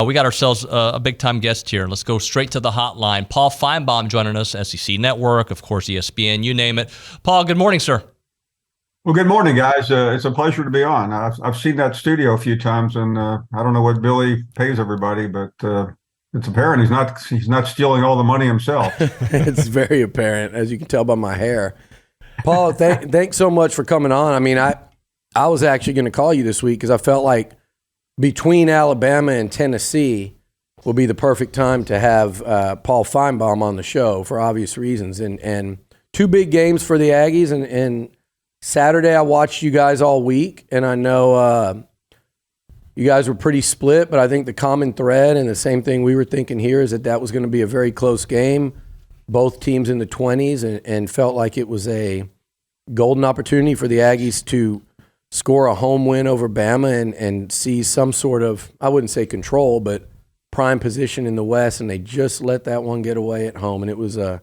We got ourselves a big-time guest here. Let's go straight to the hotline. Paul Finebaum joining us, SEC Network, of course, ESPN, you name it. Paul, good morning, sir. Well, good morning, guys. It's a pleasure to be on. I've seen that studio a few times, and I don't know what Billy pays everybody, but it's apparent he's not stealing all the money himself. It's very apparent, as you can tell by my hair. Paul, thanks so much for coming on. I mean, I was actually going to call you this week because I felt like between Alabama and Tennessee will be the perfect time to have Paul Finebaum on the show for obvious reasons. And two big games for the Aggies. And Saturday I watched you guys all week, and I know you guys were pretty split, but I think the common thread and the same thing we were thinking here is that was going to be a very close game. Both teams in the 20s, and felt like it was a golden opportunity for the Aggies to score a home win over Bama and see some sort of, I wouldn't say control, but prime position in the West, and they just let that one get away at home. And it was I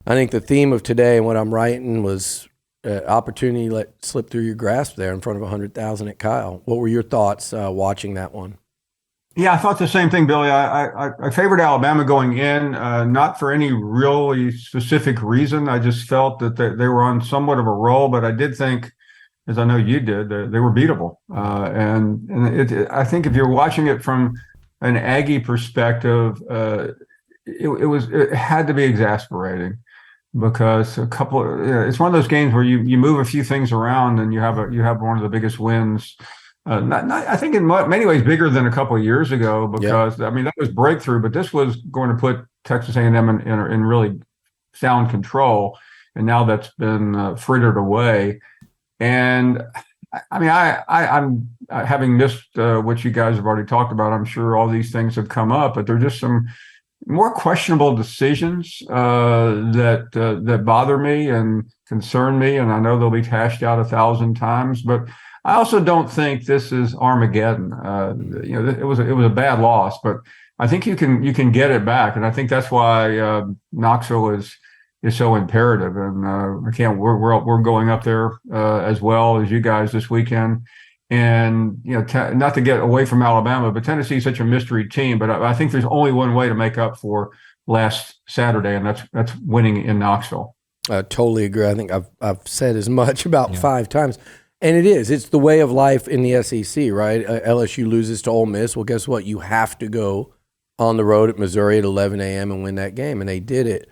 think the theme of today and what I'm writing was opportunity let slip through your grasp there in front of 100,000 at Kyle. What were your thoughts watching that one? Yeah, I thought the same thing, Billy. I favored Alabama going in, not for any really specific reason. I just felt that they were on somewhat of a roll, but I did think, as I know you did, they were beatable. I think if you're watching it from an Aggie perspective, it had to be exasperating because it's one of those games where you move a few things around and you have one of the biggest wins. I think in many ways bigger than a couple of years ago because I mean that was breakthrough, but this was going to put Texas A&M in really sound control, and now that's been frittered away. And I mean, I'm having missed what you guys have already talked about. I'm sure all these things have come up, but there are just some more questionable decisions that bother me and concern me, and I know they'll be hashed out 1,000 times. But I also don't think this is Armageddon. It was a bad loss, but I think you can get it back, and I think that's why Knoxville is so imperative. And we're going up there as well as you guys this weekend. And not to get away from Alabama, but Tennessee is such a mystery team. But I think there's only one way to make up for last Saturday, and that's winning in Knoxville. I totally agree. I think I've said as much about 5 times. And it's the way of life in the SEC, right? LSU loses to Ole Miss. Well, guess what? You have to go on the road at Missouri at 11 a.m. and win that game, and they did it.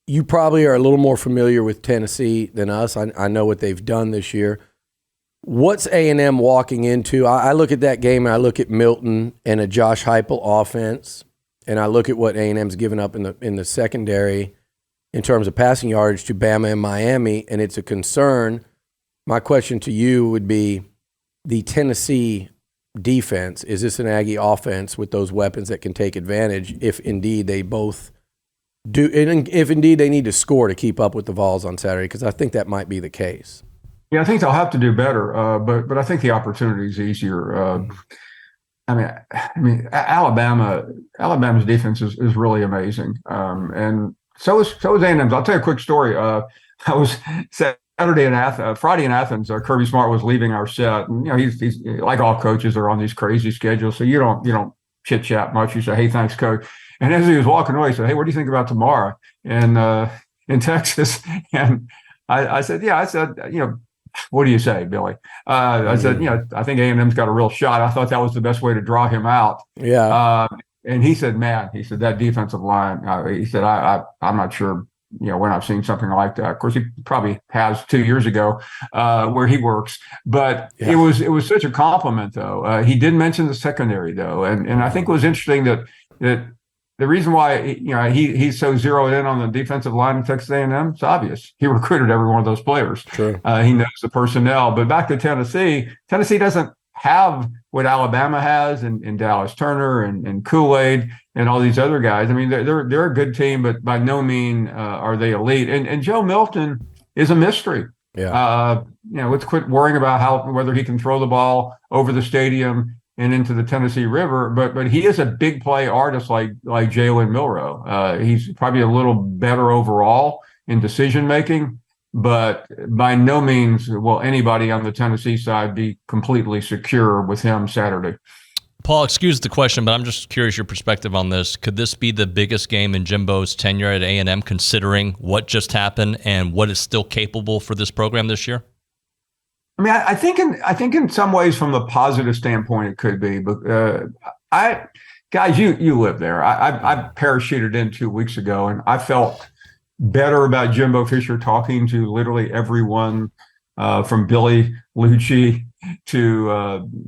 You probably are a little more familiar with Tennessee than us. I know what they've done this year. What's A&M walking into? I look at that game, and I look at Milton and a Josh Heupel offense, and I look at what A&M's given up in the secondary in terms of passing yardage to Bama and Miami, and it's a concern. My question to you would be the Tennessee defense. Is this an Aggie offense with those weapons that can take advantage if indeed they both do, and if indeed they need to score to keep up with the Vols on Saturday? Because I think that might be the case. Yeah, I think they'll have to do better, but I think the opportunity is easier. I mean, Alabama's defense is really amazing, and so is A&M's. I'll tell you a quick story. I was Friday in Athens. Kirby Smart was leaving our set, and he's like all coaches are on these crazy schedules, so you don't chit chat much. You say, "Hey, thanks, coach." And as he was walking away, he said, "Hey, what do you think about tomorrow in Texas?" And I said, what do you say, Billy? I said, I think A&M's got a real shot. I thought that was the best way to draw him out. Yeah. And he said, that defensive line, he said, I'm not sure, when I've seen something like that. Of course, he probably has 2 years ago where he works. But it was such a compliment, though. He did mention the secondary, though. And I think it was interesting that the reason why he's so zeroed in on the defensive line in Texas A&M, it's obvious. He recruited every one of those players. True. He knows the personnel. But back to Tennessee doesn't have what Alabama has in Dallas Turner and Kool-Aid and all these other guys. I mean, they're a good team, but by no means are they elite. And Joe Milton is a mystery. Yeah. Let's quit worrying about whether he can throw the ball over the stadium and into the Tennessee River, but he is a big play artist like Jalen Milroe. He's probably a little better overall in decision making, but by no means will anybody on the Tennessee side be completely secure with him Saturday. Paul, excuse the question, but I'm just curious your perspective on this. Could this be the biggest game in Jimbo's tenure at A&M, considering what just happened and what is still capable for this program this year? I mean, I think in some ways, from the positive standpoint, it could be. But guys, you live there. I parachuted in 2 weeks ago, and I felt better about Jimbo Fisher talking to literally everyone, from Billy Lucci to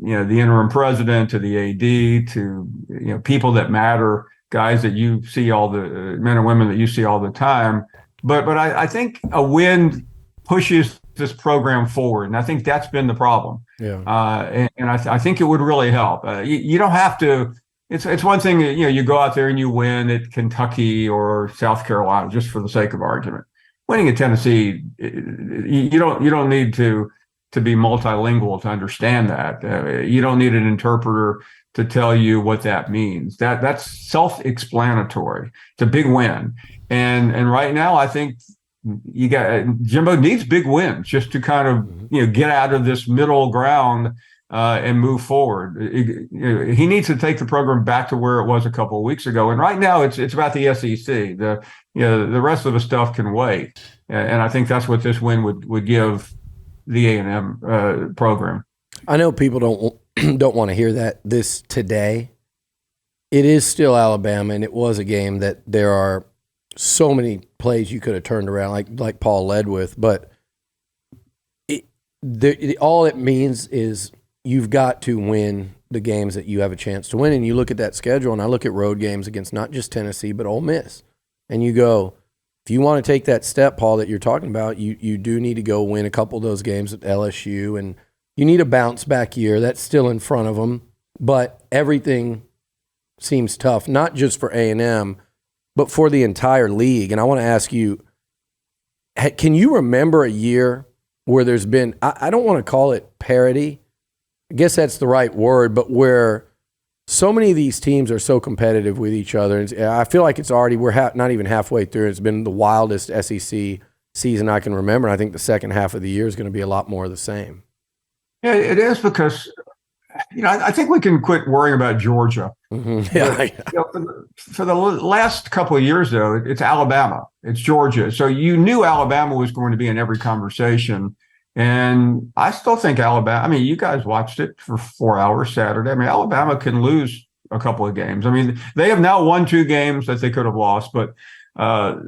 the interim president, to the AD, to people that matter, guys that you see, all the men and women that you see all the time. But I think a win pushes this program forward, and I think that's been the problem. Yeah. And I think it would really help. You don't have to. It's one thing you go out there and you win at Kentucky or South Carolina just for the sake of argument. Winning at Tennessee, you don't need to be multilingual to understand that. You don't need an interpreter to tell you what that means. That's self-explanatory. It's a big win, and right now I think Jimbo needs big wins just to kind of get out of this middle ground and move forward. He needs to take the program back to where it was a couple of weeks ago. And right now it's about the SEC. The rest of the stuff can wait. And I think that's what this win would give the A&M program. I know people don't want to hear that this today. It is still Alabama, and it was a game that there are so many plays you could have turned around, like Paul led with. But all it means is you've got to win the games that you have a chance to win. And you look at that schedule, and I look at road games against not just Tennessee, but Ole Miss. And you go, if you want to take that step, Paul, that you're talking about, you do need to go win a couple of those games at LSU. And you need a bounce-back year. That's still in front of them. But everything seems tough, not just for A&M, but for the entire league. And I want to ask you, can you remember a year where there's been, I don't want to call it parity, I guess that's the right word, but where so many of these teams are so competitive with each other. And I feel like it's already, we're not even halfway through. It's been the wildest SEC season I can remember. And I think the second half of the year is going to be a lot more of the same. Yeah, it is, because I think we can quit worrying about Georgia. Mm-hmm. Yeah. For the last couple of years, though, it's Alabama, it's Georgia. So you knew Alabama was going to be in every conversation. And I still think Alabama, I mean, you guys watched it for 4 hours Saturday. I mean, Alabama can lose a couple of games. I mean, they have now won 2 games that they could have lost, but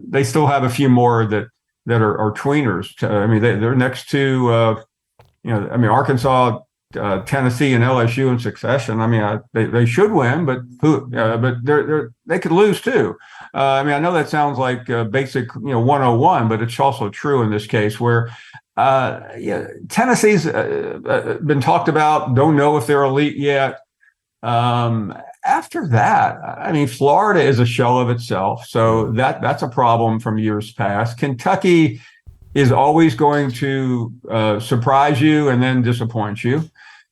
they still have a few more that are tweeners. I mean, they're next to, Arkansas, Tennessee, and LSU in succession. I mean, they should win, but they could lose too. I mean, I know that sounds like basic 101, but it's also true in this case where Tennessee's been talked about. Don't know if they're elite yet. After that, I mean, Florida is a shell of itself, so that's a problem from years past. Kentucky is always going to surprise you and then disappoint you.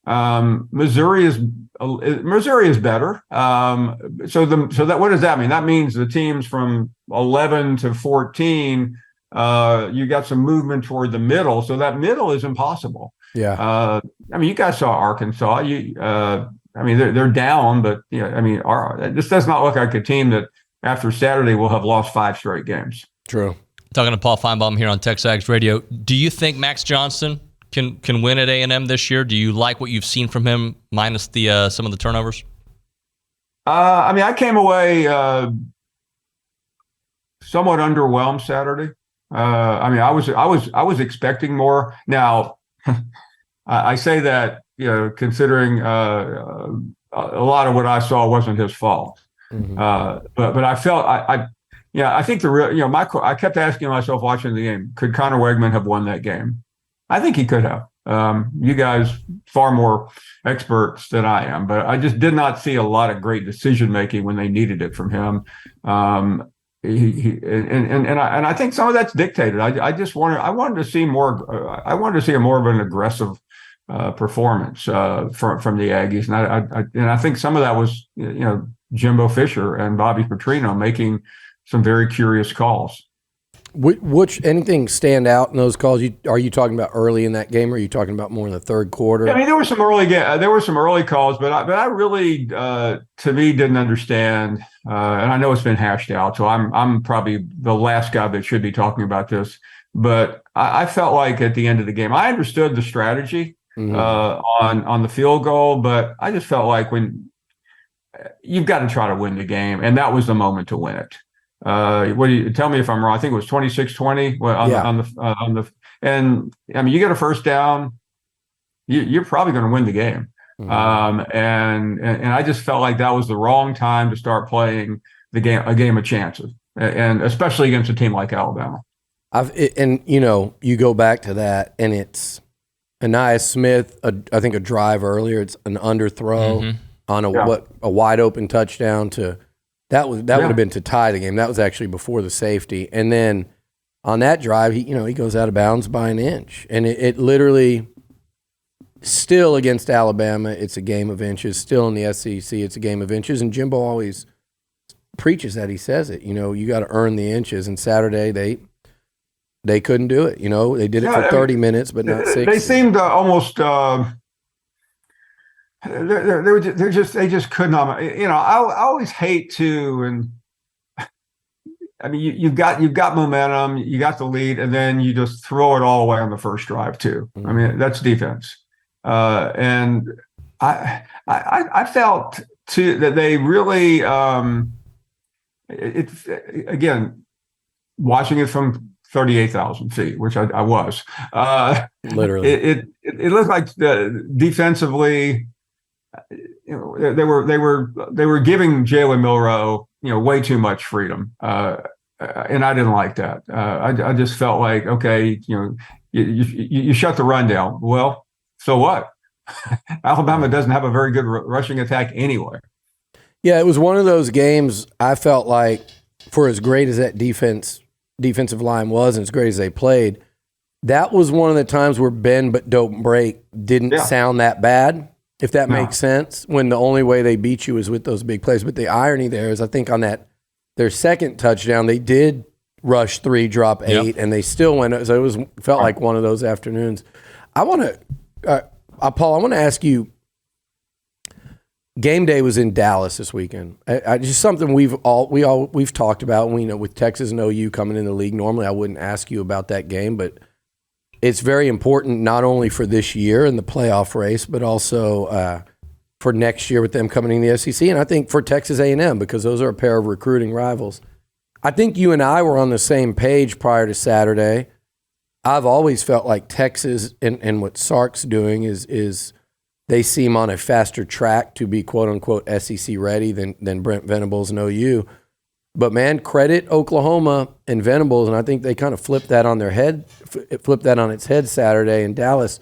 Missouri is better. So that, what does that mean? That means the teams from 11 to 14, you got some movement toward the middle. So that middle is impossible. Yeah. I mean, you guys saw Arkansas. They're down, but this does not look like a team that after Saturday will have lost 5 straight games. True. Talking to Paul Finebaum here on TexAgs Radio. Do you think Max Johnson can win at A&M this year? Do you like what you've seen from him, minus the some of the turnovers? I came away somewhat underwhelmed Saturday. I was expecting more. Now, I say that considering a lot of what I saw wasn't his fault. Mm-hmm. But I felt I think the real I kept asking myself watching the game, could Connor Wegman have won that game? I think he could have. You guys far more experts than I am, but I just did not see a lot of great decision making when they needed it from him. And I think some of that's dictated. I wanted to see more. I wanted to see more of an aggressive performance from the Aggies, and I think some of that was Jimbo Fisher and Bobby Petrino making some very curious calls. Which anything stand out in those calls? Are you talking about early in that game, or are you talking about more in the third quarter? I mean, there were some early calls, but I really, to me, didn't understand. And I know it's been hashed out, so I'm probably the last guy that should be talking about this. But I felt like at the end of the game, I understood the strategy on the field goal, but I just felt like when you've got to try to win the game, and that was the moment to win it. What do you tell me if I'm wrong? I think it was 26-20 on the and I mean, you get a first down, you're probably going to win the game. And I just felt like that was the wrong time to start playing a game of chances, and especially against a team like Alabama. You go back to that, and it's Anais Smith. I think a drive earlier. It's an underthrow on a wide open touchdown to. That would have been to tie the game. That was actually before the safety. And then on that drive, he goes out of bounds by an inch. And it literally, still against Alabama, it's a game of inches. Still in the SEC, it's a game of inches. And Jimbo always preaches that. He says it. You got to earn the inches. And Saturday, they couldn't do it. They did it for 30 minutes, but not 60. They seemed almost. They just could not. I always hate to, and I mean, you've got momentum, you got the lead, and then you just throw it all away on the first drive too. I mean, that's defense, and I felt too that they really again, watching it from 38,000 feet, which I was literally. It looked like defensively. They were giving Jalen Milroe, way too much freedom, and I didn't like that. I just felt like, okay, you shut the run down. Well, so what? Alabama doesn't have a very good rushing attack anyway. Yeah, it was one of those games. I felt like, for as great as that defensive line was, and as great as they played, that was one of the times where bend but don't break didn't sound that bad. If that makes sense, when the only way they beat you is with those big plays. But the irony there is, I think on their second touchdown, they did rush 3, drop 8, and they still went. So felt like one of those afternoons. I want to, Paul, I want to ask you. Game day was in Dallas this weekend. Just something we've talked about. We know with Texas and OU coming in the league. Normally, I wouldn't ask you about that game, but it's very important not only for this year in the playoff race, but also for next year with them coming in the SEC, and I think for Texas A&M, because those are a pair of recruiting rivals. I think you and I were on the same page prior to Saturday. I've always felt like Texas and what Sark's doing is they seem on a faster track to be quote-unquote SEC ready than Brent Venables and OU. But, man, credit Oklahoma and Venables, and I think they kind of flipped that on its head Saturday in Dallas.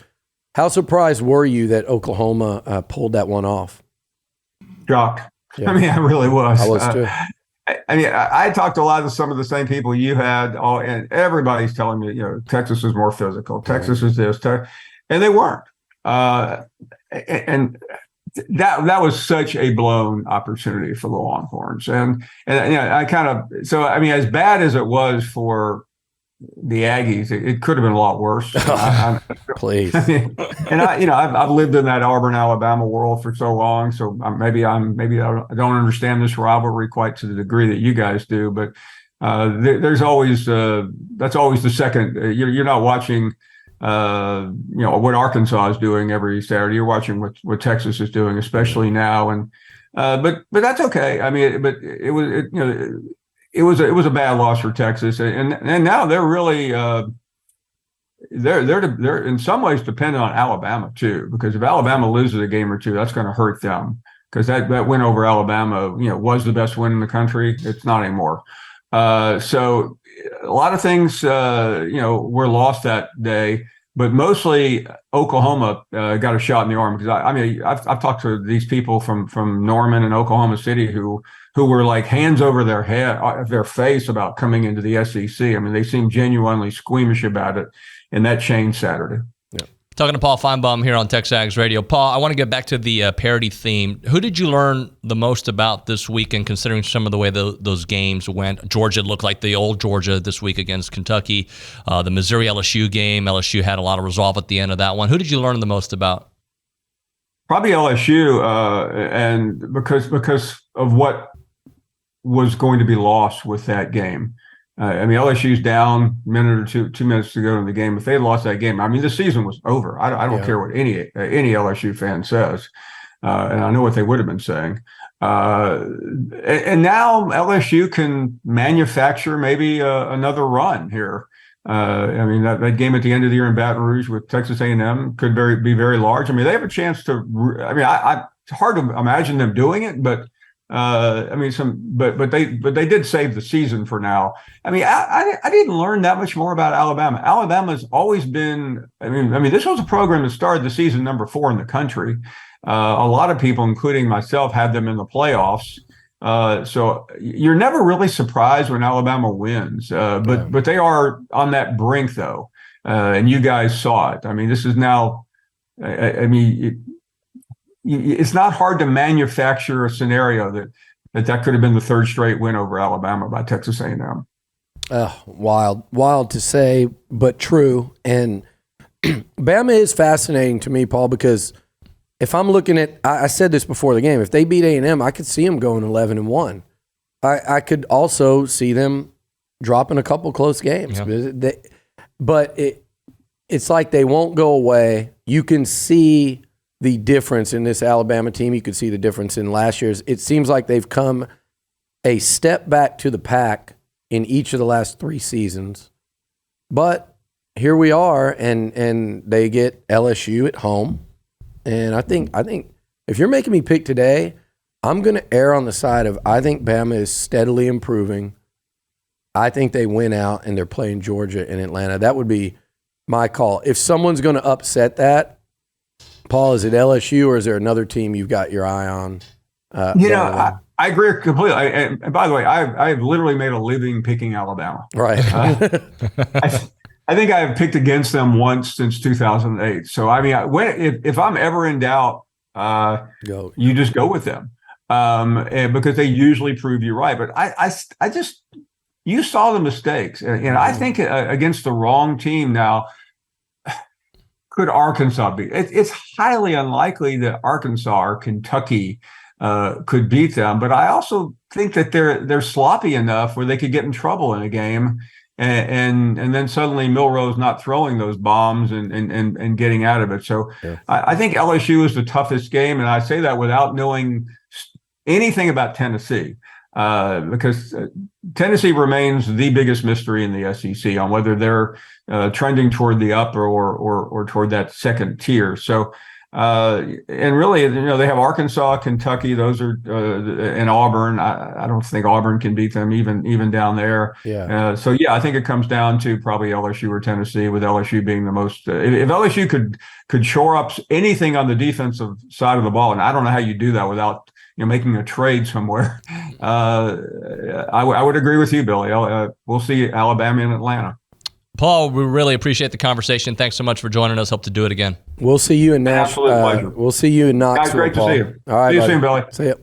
How surprised were you that Oklahoma pulled that one off? Shocked. Yeah. I mean, I really was. I was too. I talked to a lot of some of the same people you had, and everybody's telling me, Texas is more physical. Texas is this, and they weren't. And that was such a blown opportunity for the Longhorns, and I kind of as bad as it was for the Aggies, it could have been a lot worse. Please. I've lived in that Auburn, Alabama world for so long, so maybe I don't understand this rivalry quite to the degree that you guys do, but there's always that's always the second. You're not watching. What Arkansas is doing every Saturday. You're watching what Texas is doing, especially now, and but that's okay. I mean, but it was a bad loss for Texas, and now they're really they're in some ways dependent on Alabama too, because if Alabama loses a game or two, that's going to hurt them, because that win over Alabama, was the best win in the country. It's not anymore. So a lot of things, were lost that day, but mostly Oklahoma got a shot in the arm, because I've talked to these people from Norman and Oklahoma City who were like hands over their face about coming into the SEC. I mean, they seemed genuinely squeamish about it, and that changed Saturday. Tell Talking to Paul Finebaum here on TexAgs Radio. Paul, I want to get back to the parity theme. Who did you learn the most about this weekend, considering some of the way those games went? Georgia looked like the old Georgia this week against Kentucky. The Missouri-LSU game, LSU had a lot of resolve at the end of that one. Who did you learn the most about? Probably LSU, and because of what was going to be lost with that game. LSU's down a minute or two minutes to go in the game. If they had lost that game, the season was over. I don't care what any LSU fan says, and I know what they would have been saying. And now LSU can manufacture maybe another run here. That game at the end of the year in Baton Rouge with Texas A&M could be very large. They have a chance to. It's hard to imagine them doing it, but. But they did save the season for now. I didn't learn that much more about Alabama. Alabama's always been. This was a program that started the season number 4 in the country. A lot of people, including myself, had them in the playoffs. So you're never really surprised when Alabama wins. But they are on that brink, though, and you guys saw it. This is now. It's not hard to manufacture a scenario that could have been the 3rd straight win over Alabama by Texas A&M. Wild to say, but true. And Bama is fascinating to me, Paul, because if I'm looking at, I said this before the game, if they beat A&M, I could see them going 11-1. I could also see them dropping a couple close games. Yeah. But it's like they won't go away. You can see the difference in this Alabama team. You could see the difference in last year's. It seems like they've come a step back to the pack in each of the last 3 seasons. But here we are, and they get LSU at home. And I think if you're making me pick today, I'm going to err on the side of I think Bama is steadily improving. I think they win out, and they're playing Georgia and Atlanta. That would be my call. If someone's going to upset that, Paul, is it LSU or is there another team you've got your eye on? I agree completely. And by the way, I've literally made a living picking Alabama. Right. I think I've picked against them once since 2008. So, if I'm ever in doubt, you just go with them and because they usually prove you right. But I just you saw the mistakes. And I think against the wrong team now, could Arkansas beat? It's highly unlikely that Arkansas or Kentucky could beat them, but I also think that they're sloppy enough where they could get in trouble in a game, and then suddenly Milroe's not throwing those bombs and getting out of it. So yeah. I think LSU is the toughest game, and I say that without knowing anything about Tennessee. Because Tennessee remains the biggest mystery in the SEC on whether they're trending toward the upper or toward that second tier. So, and really, they have Arkansas, Kentucky. Those are and Auburn. I don't think Auburn can beat them even down there. Yeah. I think it comes down to probably LSU or Tennessee, with LSU being the most. If LSU could shore up anything on the defensive side of the ball, and I don't know how you do that without making a trade somewhere. I would agree with you, Billy. We'll see Alabama and Atlanta. Paul, we really appreciate the conversation. Thanks so much for joining us. Hope to do it again. We'll see you in Nashville. Absolute pleasure. We'll see you in Knoxville. Guys, great Paul. to see you. All right, see you buddy. soon, Billy. See you.